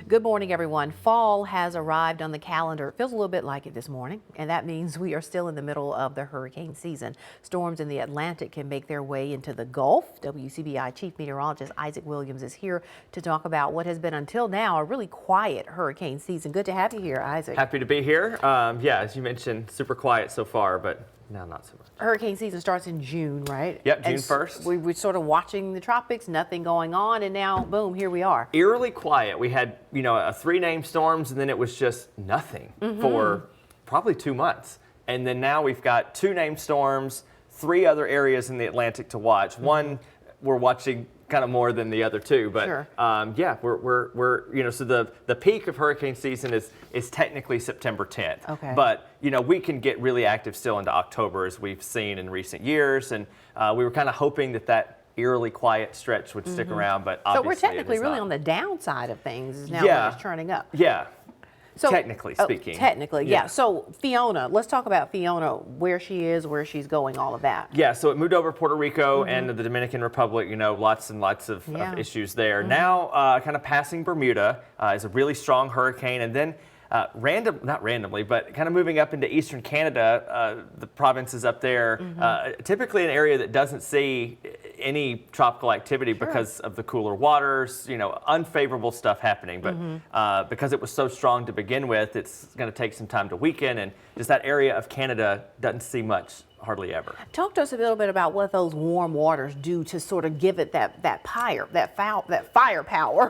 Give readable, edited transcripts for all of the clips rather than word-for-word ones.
Good morning, everyone. Fall has arrived on the calendar. It feels a little bit like it this morning, and that means we are still in the middle of the hurricane season. Storms in the Atlantic can make their way into the Gulf. WCBI Chief Meteorologist Isaac Williams is here to talk about what has been until now a really quiet hurricane season. Good to have you here, Isaac. Happy to be here. Yeah, as you mentioned, super quiet so far, but no, not so much. Hurricane season starts in June, right? Yep, June 1st. We're sort of watching the tropics, nothing going on, and now, boom, here we are. Eerily quiet. We had, three named storms, and then it was just nothing for probably 2 months. And then now we've got 2 named storms, 3 other areas in the Atlantic to watch. One we're watching kind of more than the other 2, but sure. Yeah, we're so the peak of hurricane season is technically September 10th. Okay. But we can get really active still into October, as we've seen in recent years, and we were kind of hoping that eerily quiet stretch would stick around, but obviously so we're technically really on the downside of things now when it's turning up. Yeah. So, technically speaking. Technically, yeah. So Fiona, let's talk about Fiona, where she is, where she's going, all of that. Yeah, so it moved over to Puerto Rico and the Dominican Republic, lots and lots of issues there. Now, kind of passing Bermuda is a really strong hurricane, and then not randomly, but kind of moving up into eastern Canada, the provinces up there, typically an area that doesn't see any tropical activity because of the cooler waters, unfavorable stuff happening. But because it was so strong to begin with, it's going to take some time to weaken, and just that area of Canada doesn't see much. Hardly ever. Talk to us a little bit about what those warm waters do to sort of give it that firepower.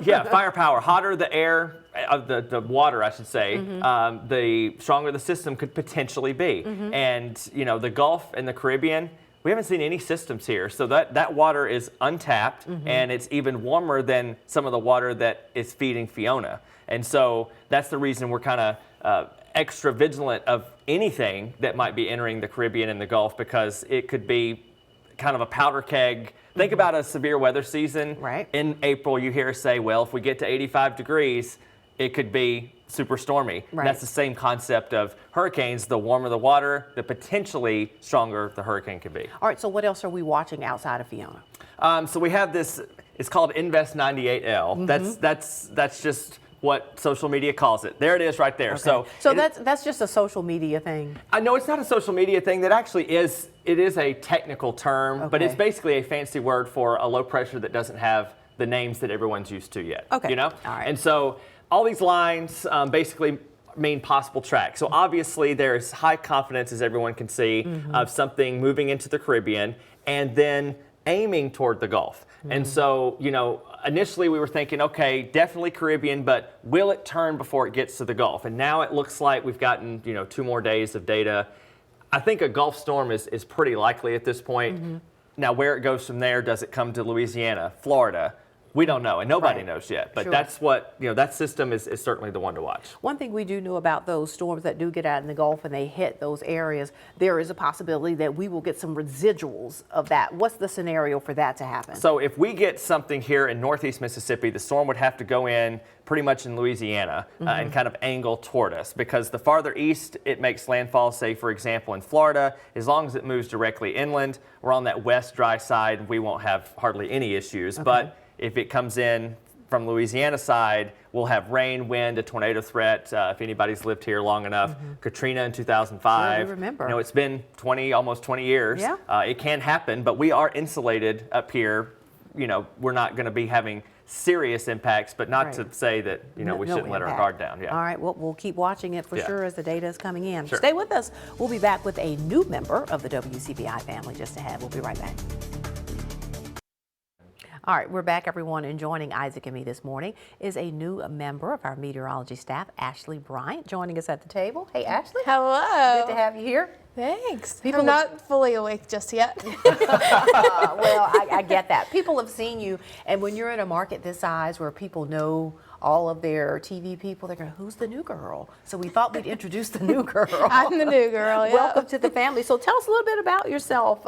Yeah, firepower. Hotter the air, the water, I should say, the stronger the system could potentially be. And the Gulf and the Caribbean, we haven't seen any systems here, so that water is untapped, and it's even warmer than some of the water that is feeding Fiona. And so that's the reason we're kind of extra vigilant of anything that might be entering the Caribbean and the Gulf, because it could be kind of a powder keg. Think about a severe weather season. Right. In April, you hear us say, well, if we get to 85 degrees, it could be super stormy. Right. That's the same concept of hurricanes. The warmer the water, the potentially stronger the hurricane could be. All right, so what else are we watching outside of Fiona? So we have this, it's called Invest 98L. That's just what social media calls it. There it is right there. Okay. So that's just a social media thing. I know it's not a social media thing. That actually is, it is a technical term, but it's basically a fancy word for a low pressure that doesn't have the names that everyone's used to yet. Okay. All right. And so all these lines basically mean possible track. So obviously there's high confidence, as everyone can see, of something moving into the Caribbean and then aiming toward the Gulf. And so, initially we were thinking, okay, definitely Caribbean, but will it turn before it gets to the Gulf? And now it looks like we've gotten, 2 more days of data. I think a Gulf storm is pretty likely at this point. Now, where it goes from there, does it come to Louisiana, Florida? We don't know, and nobody knows yet. But that's what, that system is certainly the one to watch. One thing we do know about those storms that do get out in the Gulf and they hit those areas, there is a possibility that we will get some residuals of that. What's the scenario for that to happen? So if we get something here in northeast Mississippi, the storm would have to go in pretty much in Louisiana and kind of angle toward us, because the farther east it makes landfall, say for example in Florida, as long as it moves directly inland, we're on that west dry side, we won't have hardly any issues. But if it comes in from Louisiana side, we'll have rain, wind, a tornado threat. If anybody's lived here long enough, Katrina in 2005. Sure, we remember. It's been almost 20 years. Yeah. It can happen, but we are insulated up here. We're not going to be having serious impacts, but not to say that we shouldn't let our guard down. Yeah. All right, well, we'll keep watching it for sure as the data is coming in. Sure. Stay with us. We'll be back with a new member of the WCBI family just ahead. We'll be right back. All right, we're back, everyone, and joining Isaac and me this morning is a new member of our meteorology staff, Ashley Bryant, joining us at the table. Hey, Ashley. Hello. Good to have you here. Thanks. I'm not fully awake just yet. Well, I get that. People have seen you, and when you're in a market this size where people know all of their TV people, they're going, who's the new girl? So we thought we'd introduce the new girl. I'm the new girl, yeah. Welcome to the family. So tell us a little bit about yourself.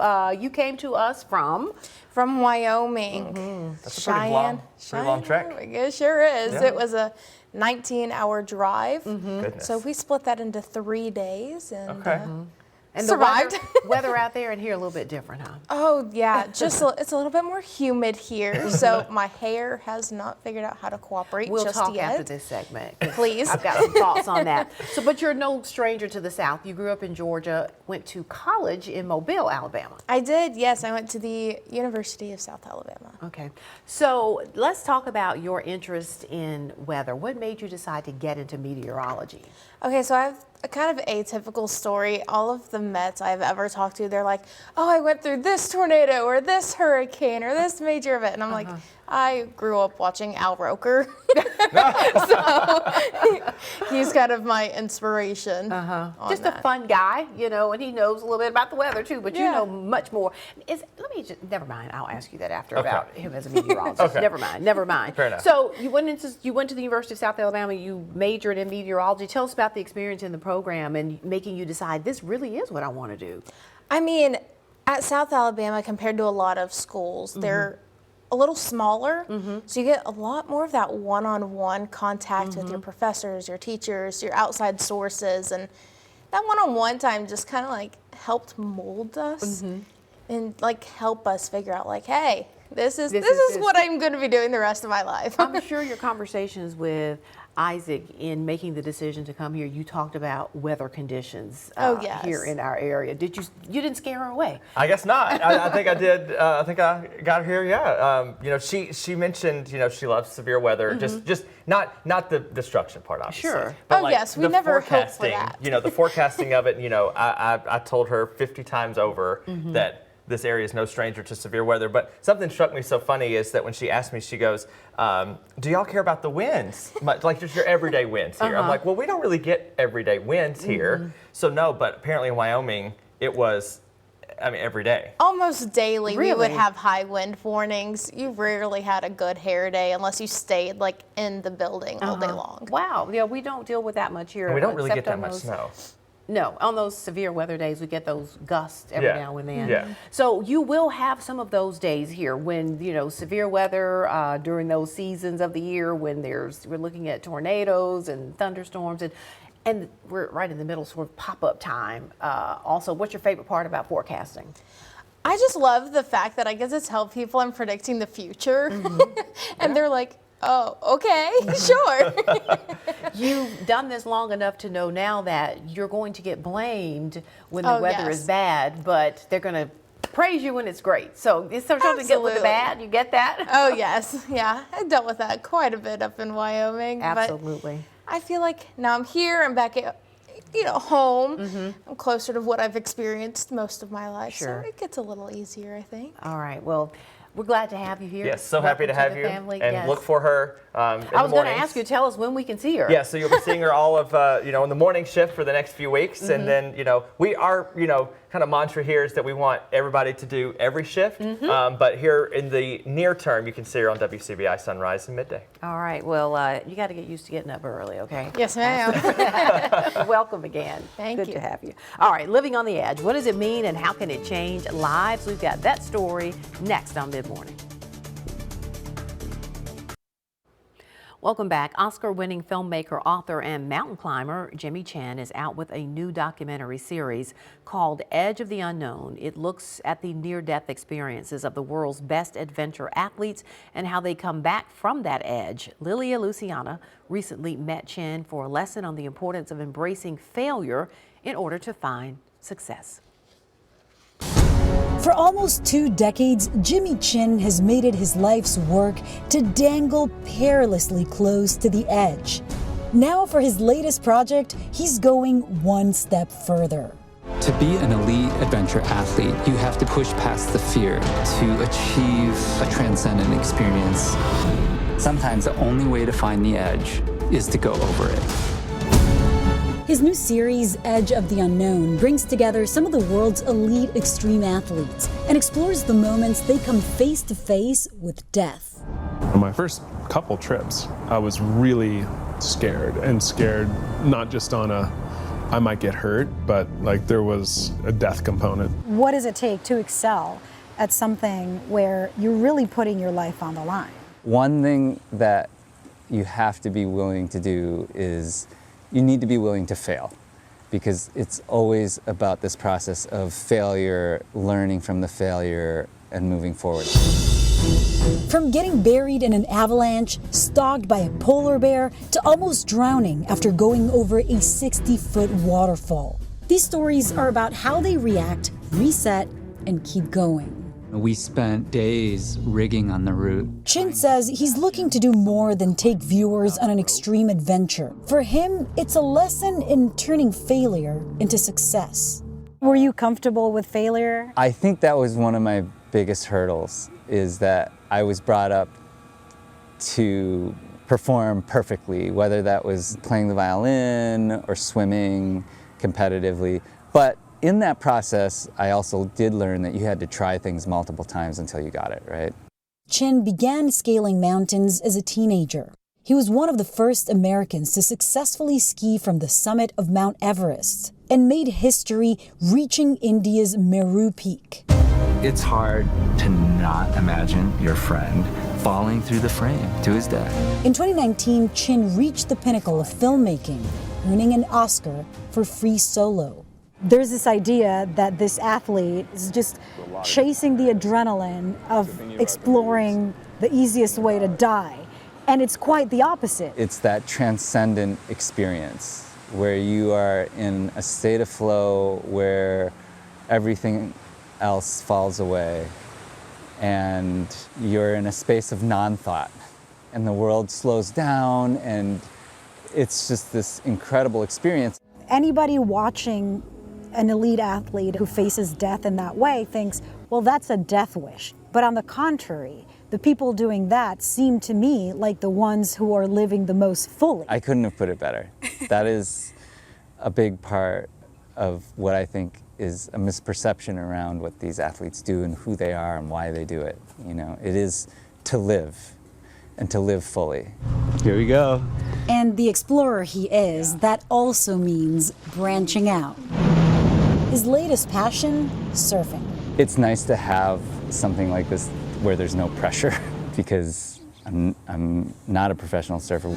You came to us from Wyoming. That's a pretty long trek. It sure is. Yeah. It was a 19-hour drive. Goodness. So we split that into 3 days. And, And survived. the weather out there and here a little bit different, huh? Oh yeah, it's a little bit more humid here, so my hair has not figured out how to cooperate We'll just talk yet. after this segment. 'Cause Please. I've got some thoughts on that. So, but you're no stranger to the South. You grew up in Georgia, went to college in Mobile, Alabama. I did, yes. I went to the University of South Alabama. Okay. So let's talk about your interest in weather. What made you decide to get into meteorology? Okay, so I have a kind of atypical story. All of the Mets I've ever talked to, they're like, oh, I went through this tornado or this hurricane or this major event. And I'm like, I grew up watching Al Roker. So he's kind of my inspiration. on Just that. a fun guy, you know, and he knows a little bit about the weather too, but you Yeah. know much more. Never mind, I'll ask you that after Okay. about him as a meteorologist. Okay. Never mind. Fair enough. So you went to the University of South Alabama, you majored in meteorology. Tell us about the experience in the program and making you decide this really is what I want to do. I mean, at South Alabama, compared to a lot of schools, they're a little smaller, so you get a lot more of that one-on-one contact with your professors, your teachers, your outside sources, and that one-on-one time just kind of like helped mold us and like help us figure out like, hey, this is what I'm going to be doing the rest of my life. I'm sure your conversations with Isaac in making the decision to come here, you talked about weather conditions yes. here in our area. You didn't scare her away? I guess not. I think I did. I think I got her here. Yeah. You know, she mentioned, you know, she loves severe weather. Just not the destruction part, obviously. Sure. But Oh, yes, we the never hope for forecasting, that. You know, the forecasting of it. You know, I told her 50 times over that this area is no stranger to severe weather. But something struck me so funny is that when she asked me, she goes, do y'all care about the winds? Like just your everyday winds here. I'm like, well, we don't really get everyday winds here. So no, but apparently in Wyoming, it was, I mean, every day. Almost daily, we would Really? have high wind warnings. You rarely had a good hair day unless you stayed like in the building all day long. Wow. Yeah, we don't deal with that much here. And we don't really except get that on much those- snow. No, on those severe weather days, we get those gusts every Yeah. now and then. Yeah. So you will have some of those days here when, you know, severe weather during those seasons of the year when we're looking at tornadoes and thunderstorms and we're right in the middle sort of pop-up time. Also, what's your favorite part about forecasting? I just love the fact that I get to tell people I'm predicting the future, and they're like, oh, okay, sure. You've done this long enough to know now that you're going to get blamed when the Oh, weather yes. is bad, but they're going to praise you when it's great. So it's sometimes to get with the Absolutely. bad. You get that? Oh, yes. Yeah, I dealt with that quite a bit up in Wyoming. Absolutely. But I feel like now I'm here, I'm back at, home. I'm closer to what I've experienced most of my life. Sure. So it gets a little easier, I think. All right. Well, we're glad to have you here. Yes, so happy to Welcome have the you. family. And Yes. look for her in I the was going to mornings. ask you, tell us when we can see her. Yeah, so you'll be seeing her all of, in the morning shift for the next few weeks. And then, we are, kind of mantra here is that we want everybody to do every shift. But here in the near term, you can see her on WCBI Sunrise and Midday. All right. Well, you got to get used to getting up early, okay? Yes, ma'am. Welcome again. Thank Good you. to have you. All right. Living on the Edge. What does it mean and how can it change lives? We've got that story next on Mid Morning. Welcome back. Oscar-winning filmmaker, author, and mountain climber Jimmy Chin is out with a new documentary series called Edge of the Unknown. It looks at the near-death experiences of the world's best adventure athletes and how they come back from that edge. Lilia Luciana recently met Chin for a lesson on the importance of embracing failure in order to find success. For almost 2 decades, Jimmy Chin has made it his life's work to dangle perilously close to the edge. Now for his latest project, he's going one step further. To be an elite adventure athlete, you have to push past the fear to achieve a transcendent experience. Sometimes the only way to find the edge is to go over it. His new series, Edge of the Unknown, brings together some of the world's elite extreme athletes and explores the moments they come face to face with death. On my first couple trips, I was really scared not just on I might get hurt, but like there was a death component. What does it take to excel at something where you're really putting your life on the line? One thing that you have to be willing to do is you need to be willing to fail. because it's always about this process of failure, learning from the failure, and moving forward. From getting buried in an avalanche, stalked by a polar bear, to almost drowning after going over a 60-foot waterfall. These stories are about how they react, reset, and keep going. We spent days rigging on the route. Chin says he's looking to do more than take viewers on an extreme adventure. For him, it's a lesson in turning failure into success. Were you comfortable with failure? I think that was one of my biggest hurdles, is that I was brought up to perform perfectly, whether that was playing the violin or swimming competitively. But in that process, I also did learn that you had to try things multiple times until you got it, right? Chin began scaling mountains as a teenager. He was one of the first Americans to successfully ski from the summit of Mount Everest and made history reaching India's Meru Peak. It's hard to not imagine your friend falling through the frame to his death. In 2019, Chin reached the pinnacle of filmmaking, earning an Oscar for Free Solo. There's this idea that this athlete is just chasing the adrenaline of exploring the easiest way to die. And it's quite the opposite. It's that transcendent experience where you are in a state of flow where everything else falls away and you're in a space of non-thought and the world slows down, and it's just this incredible experience. Anybody watching an elite athlete who faces death in that way thinks, well, that's a death wish. But on the contrary, the people doing that seem to me like the ones who are living the most fully. I couldn't have put it better. That is a big part of what I think is a misperception around what these athletes do and who they are and why they do it. You know, it is to live and to live fully. Here we go. And the explorer he is, that also means branching out. His latest passion, surfing. It's nice to have something like this where there's no pressure because I'm not a professional surfer.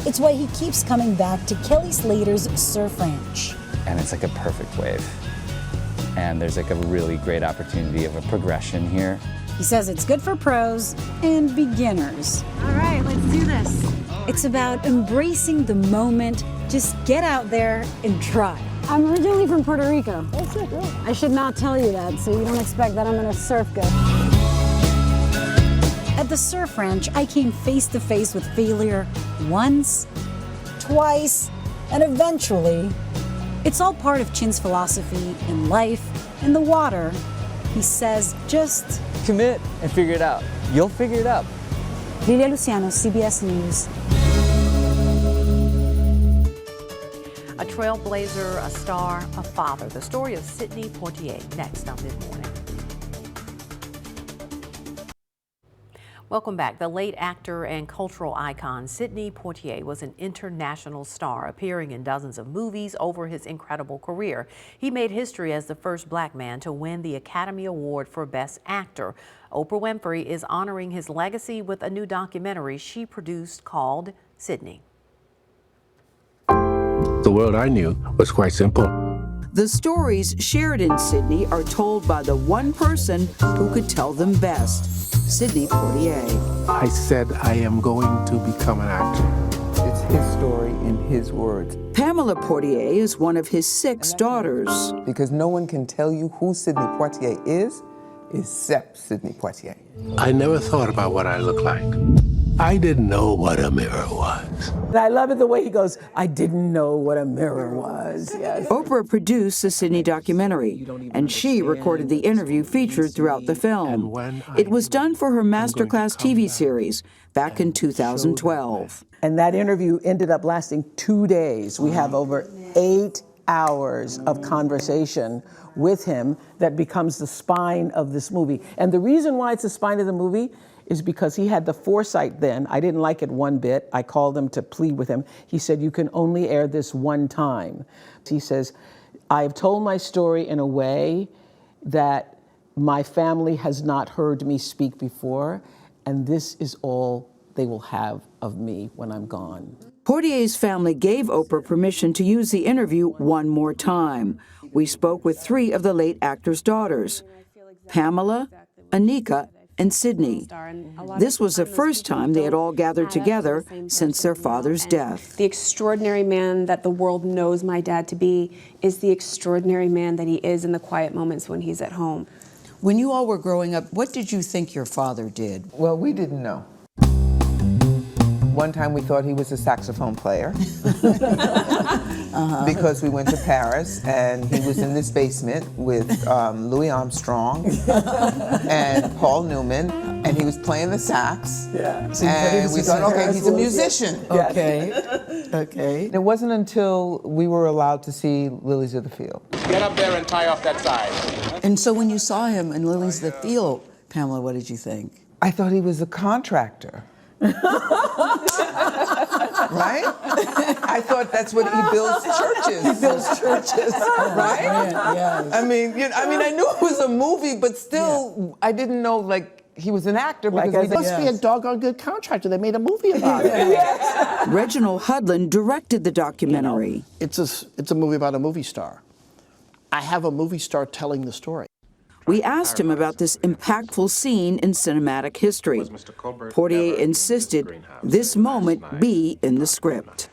It's why he keeps coming back to Kelly Slater's surf ranch. And it's like a perfect wave. And there's like a really great opportunity of a progression here. He says it's good for pros and beginners. All right, let's do this. It's about embracing the moment. Just get out there and try. I'm originally from Puerto Rico. That's it, really. I should not tell you that, so you don't expect that I'm gonna surf good. At the surf ranch, I came face to face with failure once, twice, and eventually. It's all part of Chin's philosophy in life, in the water. He says, just Commit and figure it out. You'll figure it out. Lilia Luciano, CBS News. A trailblazer, a star, a father. The story of Sidney Poitier, next on Mid Morning. Welcome back. The late actor and cultural icon Sidney Poitier was an international star, appearing in dozens of movies over his incredible career. He made history as the first black man to win the Academy Award for Best Actor. Oprah Winfrey is honoring his legacy with a new documentary she produced called Sidney. The world I knew was quite simple. The stories shared in Sidney are told by the one person who could tell them best, Sidney Poitier. I said I am going to become an actor. It's his story in his words. Pamela Poitier is one of his 6 daughters. Because no one can tell you who Sidney Poitier is except Sidney Poitier. I never thought about what I looked like. I didn't know what a mirror was. And I love it the way he goes, I didn't know what a mirror was. Yes. Oprah produced the Sidney documentary, and she recorded the interview featured throughout the film. It was done for her Masterclass TV series back in 2012. And that interview ended up lasting 2 days. We have over 8 hours of conversation with him that becomes the spine of this movie. And the reason why it's the spine of the movie is because he had the foresight then. I didn't like it one bit. I called him to plead with him. He said, you can only air this one time. He says, I have told my story in a way that my family has not heard me speak before, and this is all they will have of me when I'm gone. Poitier's family gave Oprah permission to use the interview one more time. We spoke with 3 of the late actor's daughters, Pamela, Anika, and Sidney. This was the first time they had all gathered together since their father's death. The extraordinary man that the world knows my dad to be is the extraordinary man that he is in the quiet moments when he's at home. When you all were growing up, what did you think your father did? Well, we didn't know. One time we thought he was a saxophone player because we went to Paris and he was in this basement with Louis Armstrong and Paul Newman, and he was playing the sax. Yeah. And we thought, okay, he's a musician. Okay. Okay. It wasn't until we were allowed to see Lilies of the Field. Get up there and tie off that side. And so when you saw him in Lilies of the Field, Pamela, what did you think? I thought he was a contractor. Right? I thought that's what he builds churches. He builds churches, right? Yeah. I mean, I knew it was a movie, but still, I didn't know like he was an actor because He must be a doggone good contractor. They made a movie about it. Reginald Hudlin directed the documentary. It's a movie about a movie star. I have a movie star telling the story. We asked him about this impactful scene in cinematic history. Poitier insisted this moment be in the script.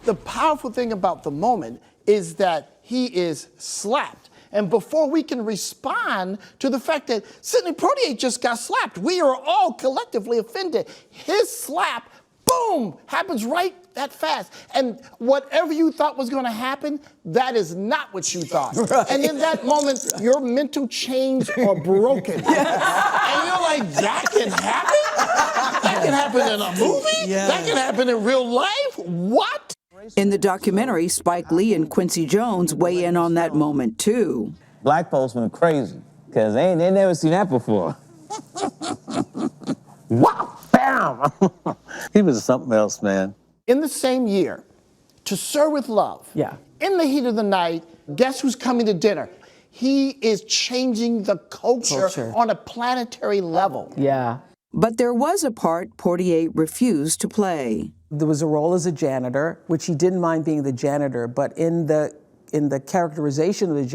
The powerful thing about the moment is that he is slapped. And before we can respond to the fact that Sidney Poitier just got slapped, we are all collectively offended. His slap, boom, happens right that fast. And whatever you thought was going to happen, that is not what you thought. Right. And in that moment, your mental chains are broken. And you're like, that can happen? That can happen in a movie? Yeah. That can happen in real life? What? In the documentary, Spike Lee and Quincy Jones weigh in on that moment, too. Black folks went crazy, because they never seen that before. Wow, bam! He was something else, man. In the same year, To Serve with Love, In the Heat of the Night, guess who's coming to dinner? He is changing the culture on a planetary level. Yeah. But there was a part Poitier refused to play. There was a role as a janitor, which he didn't mind being the janitor, but in the characterization of the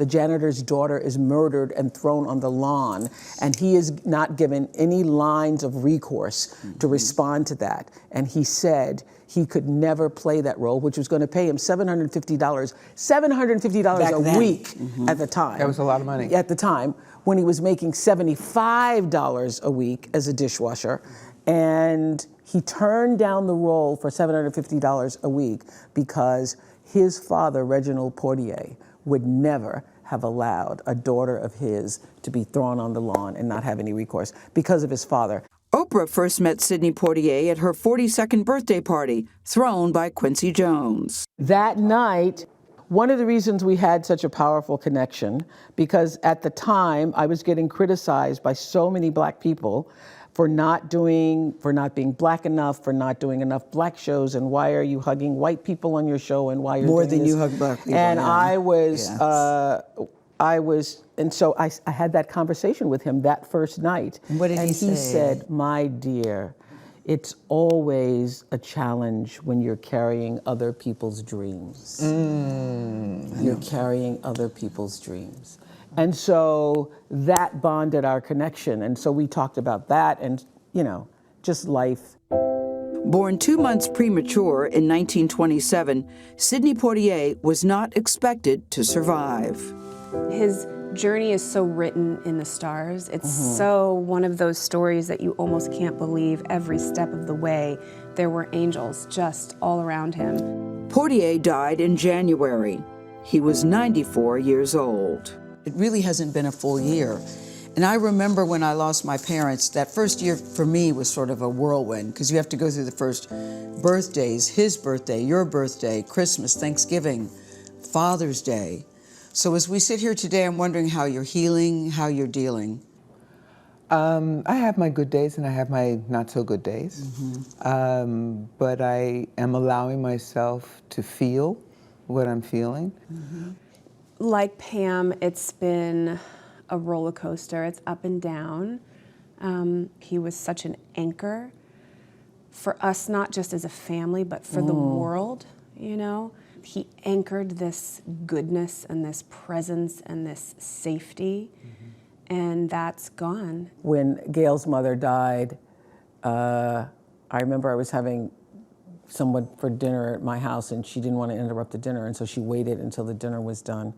janitor's daughter is murdered and thrown on the lawn, and he is not given any lines of recourse to respond to that. And he said he could never play that role, which was going to pay him $750 a week at the time. That was a lot of money. At the time, when he was making $75 a week as a dishwasher. And he turned down the role for $750 a week because his father, Reginald Poitier, would never have allowed a daughter of his to be thrown on the lawn and not have any recourse because of his father. Oprah first met Sidney Poitier at her 42nd birthday party, thrown by Quincy Jones. That night, one of the reasons we had such a powerful connection, because at the time I was getting criticized by so many black people for not being black enough, for not doing enough black shows, and why are you hugging white people on your show, and why you're more doing than this? you hug black people. And yeah. And so I had that conversation with him that first night. What did he say? And he said, "My dear, it's always a challenge when you're carrying other people's dreams. You're carrying other people's dreams." And so that bonded our connection. And so we talked about that and, just life. Born 2 months premature in 1927, Sidney Poitier was not expected to survive. His journey is so written in the stars. It's so one of those stories that you almost can't believe every step of the way. There were angels just all around him. Poitier died in January. He was 94 years old. It really hasn't been a full year. And I remember when I lost my parents, that first year for me was sort of a whirlwind, because you have to go through the first birthdays, his birthday, your birthday, Christmas, Thanksgiving, Father's Day. So as we sit here today, I'm wondering how you're healing, how you're dealing. I have my good days and I have my not so good days. But I am allowing myself to feel what I'm feeling. Like Pam, it's been a roller coaster. It's up and down. He was such an anchor for us, not just as a family, but for the world, you know. He anchored this goodness and this presence and this safety, and that's gone. When Gail's mother died, I remember I was having someone for dinner at my house, and she didn't want to interrupt the dinner, and so she waited until the dinner was done.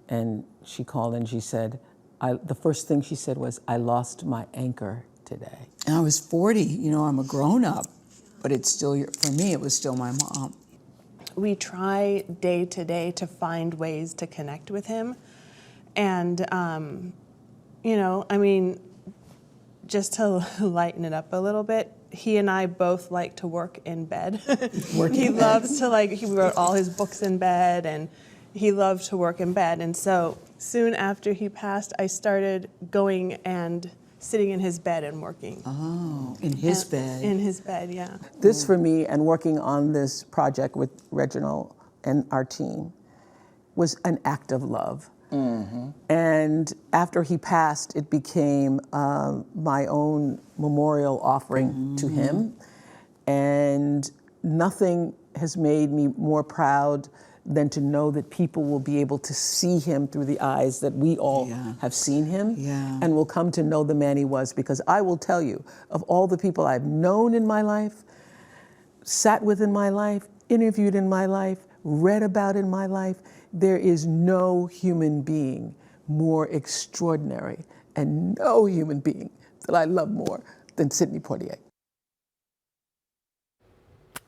And she called and she said, the first thing she said was, "I lost my anchor today." And I was 40, you know, I'm a grown up, but it's still, for me, it was still my mom. We try day to day to find ways to connect with him. And, you know, I mean, just to lighten it up a little bit, he and I both like to work in bed. He loves to, like, he wrote all his books in bed, and he loved to work in bed. And so soon after he passed, I started going and sitting in his bed and working. Oh, in his bed. In his bed, yeah. This for me, and working on this project with Reginald and our team, was an act of love. And after he passed, it became my own memorial offering to him. And nothing has made me more proud than to know that people will be able to see him through the eyes that we all have seen him, and will come to know the man he was. Because I will tell you, of all the people I've known in my life, sat with in my life, interviewed in my life, read about in my life, there is no human being more extraordinary, and no human being that I love more than Sidney Poitier.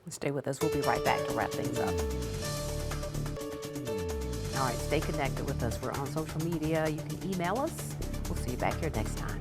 Stay with us. We'll be right back to wrap things up. All right, stay connected with us. We're on social media. You can email us. We'll see you back here next time.